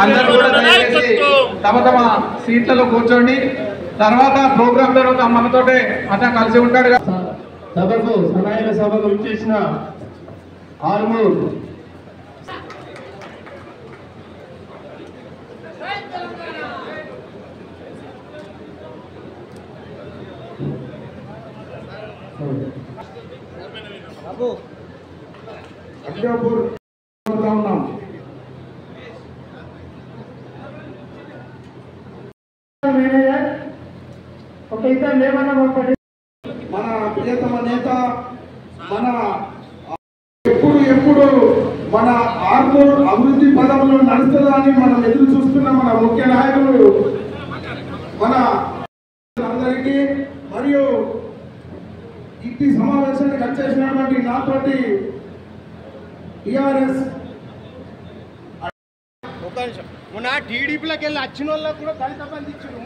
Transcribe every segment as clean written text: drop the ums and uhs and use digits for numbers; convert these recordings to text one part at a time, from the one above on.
అందరూ కూడా తమ తమ సీట్లలో కూర్చోండి. తర్వాత ప్రోగ్రామ్ తర్వాత మనతోటే అట్లా కలిసి ఉంటాడు. సభకు సనాయన సభకు విచ్చేసిన ఆర్మూర్ అక్షరాపూర్ ఉన్నాం. ఒక ఇద్దరు లేవన్నా మన ప్రియతమ నేత మన ఎప్పుడు మన ఆర్మూర్ అభివృద్ధి పదంలో నడుస్తుందని మనం ఎదురు చూస్తున్న మన ముఖ్య నాయకులు మన అందరికీ మరియు ఈ సమావేశానికి వచ్చేసినటువంటి నాతోటి టిఆర్ఎస్ మొన్న టీడీపీలోకి వెళ్ళి వచ్చిన వాళ్ళకి కూడా దళిత బంధు ఇచ్చారు.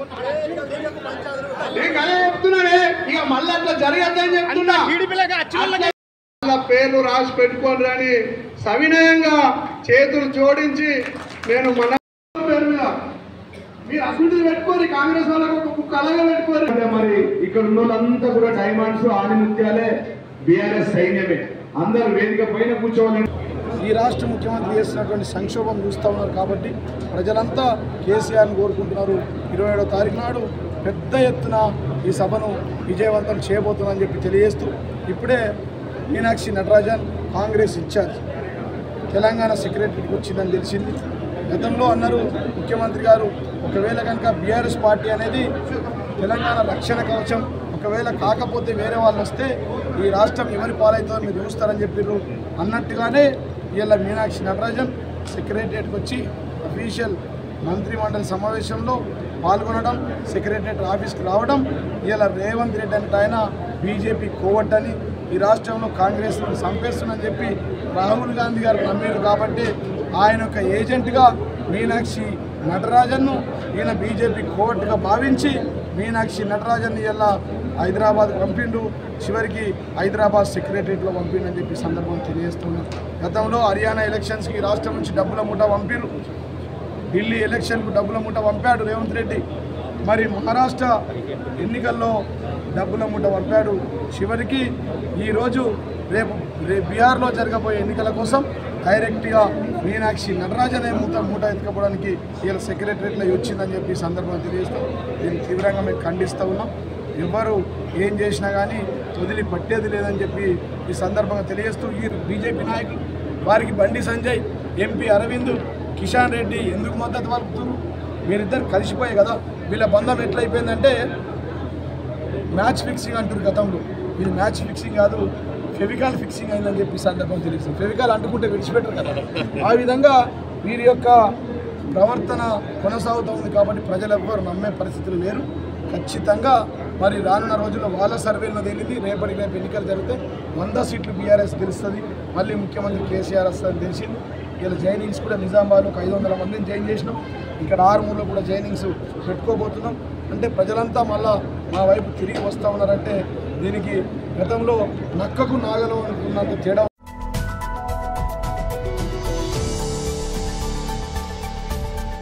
చెప్తున్నానే ఇక మళ్ళీ అట్లా జరగద్దని చెప్తున్నా. టీడీపీలోకి వచ్చిన వాళ్ళకి పేర్లు రాసి పెట్టుకోండి అని సవినయంగా చేతులు జోడించి నేను మన పేరు మీద మీరు అసలు పెట్టుకోరు, కాంగ్రెస్ వాళ్ళకు ఒక బుక్ అలాగే పెట్టుకోరు. మరి ఇక్కడ ఉన్న వాళ్ళంతా కూడా డైమండ్స్ ఆణిముత్యాలే, బీఆర్ఎస్ సైన్యమే. అందరూ వేదిక పైన కూర్చోవాలి. ఈ రాష్ట్ర ముఖ్యమంత్రి చేస్తున్నటువంటి సంక్షోభం చూస్తూ ఉన్నారు కాబట్టి ప్రజలంతా కేసీఆర్ని కోరుకుంటున్నారు. 27వ తారీఖు నాడు పెద్ద ఎత్తున ఈ సభను విజయవంతం చేయబోతుందని చెప్పి తెలియజేస్తూ ఇప్పుడే మీనాక్షి నటరాజన్ కాంగ్రెస్ ఇన్ఛార్జ్ తెలంగాణ సెక్రటరీకి వచ్చిందని తెలిసింది. గతంలో అన్నారు ముఖ్యమంత్రి గారు, ఒకవేళ కనుక బీఆర్ఎస్ పార్టీ అనేది తెలంగాణ రక్షణ కవచం, ఒకవేళ కాకపోతే వేరే వాళ్ళు వస్తే ఈ రాష్ట్రం ఎవరి పాలవుతుందో మీరు చూస్తారని చెప్పారు. అన్నట్టుగానే ఇవాళ మీనాక్షి నటరాజన్ సెక్రటరియట్కి వచ్చి అఫీషియల్ మంత్రిమండలి సమావేశంలో పాల్గొనడం, సెక్రటరియట్ ఆఫీస్కి రావడం, ఇవాళ రేవంత్ రెడ్డి అంటే ఆయన బీజేపీ కోవట్టని ఈ రాష్ట్రంలో కాంగ్రెస్ చంపేస్తుందని చెప్పి రాహుల్ గాంధీ గారు నమ్మారు కాబట్టి ఆయన ఒక ఏజెంట్గా మీనాక్షి నటరాజన్ను ఈయన బీజేపీ కోవట్టుగా భావించి మీనాక్షి నటరాజన్ ఇలా హైదరాబాద్ పంపిండు. చివరికి హైదరాబాద్ సెక్రటరియట్లో పంపిండని చెప్పి సందర్భం తెలియజేస్తున్నారు. గతంలో హర్యానా ఎలక్షన్స్కి రాష్ట్రం నుంచి డబ్బుల మూట పంపిరు, ఢిల్లీ ఎలక్షన్కు డబ్బుల మూట పంపాడు రేవంత్ రెడ్డి. మరి మహారాష్ట్ర ఎన్నికల్లో డబ్బుల మూట పంపాడు. చివరికి ఈరోజు రేపు బీహార్లో జరగబోయే ఎన్నికల కోసం డైరెక్ట్గా మీనాక్షి నటరాజనే మూట ఎత్తుకోవడానికి ఇలా సెక్రటరియట్లో వచ్చిందని చెప్పి సందర్భంగా తెలియజేస్తాం. దీన్ని తీవ్రంగా మేము ఖండిస్తూ ఉన్నాం. ఎవరు ఏం చేసినా కానీ వదిలి పట్టేది లేదని చెప్పి ఈ సందర్భంగా తెలియజేస్తూ ఈ బీజేపీ నాయకులు వారికి బండి సంజయ్, ఎంపీ అరవింద్, కిషన్ రెడ్డి ఎందుకు మద్దతు పలుకుతున్నారు? మీరిద్దరు కలిసిపోయే కదా. వీళ్ళ బంధం ఎట్లయిపోయిందంటే మ్యాచ్ ఫిక్సింగ్ అంటారు గతంలో. ఇది మ్యాచ్ ఫిక్సింగ్ కాదు, ఫెవికాల్ ఫిక్సింగ్ అయిందని చెప్పి సందర్భం తెలుస్తుంది. ఫెవికాల్ అంటుకుంటే విడిచిపెట్టరు కదా. ఆ విధంగా వీరి యొక్క ప్రవర్తన కొనసాగుతూ ఉంది కాబట్టి ప్రజలు ఎవ్వరు నమ్మే పరిస్థితులు లేరు. ఖచ్చితంగా మరి రానున్న రోజుల్లో వాళ్ళ సర్వేలో తేలింది. రేపు ఎన్నికలు జరిగితే 100 సీట్లు బీఆర్ఎస్ గెలుస్తుంది, మళ్ళీ ముఖ్యమంత్రి కేసీఆర్ వస్తుందని తెలిసింది. ఇలా జైనింగ్స్ కూడా నిజామాబాద్లో 500 మందిని జాయిన్ చేసినాం. ఇక్కడ ఆర్మూర్లో కూడా జైనింగ్స్ పెట్టుకోబోతున్నాం. అంటే ప్రజలంతా మళ్ళా మా వైపు తిరిగి వస్తూ ఉన్నారంటే దీనికి గతంలో నక్కకు నాగలో ఉన్నంత తేడా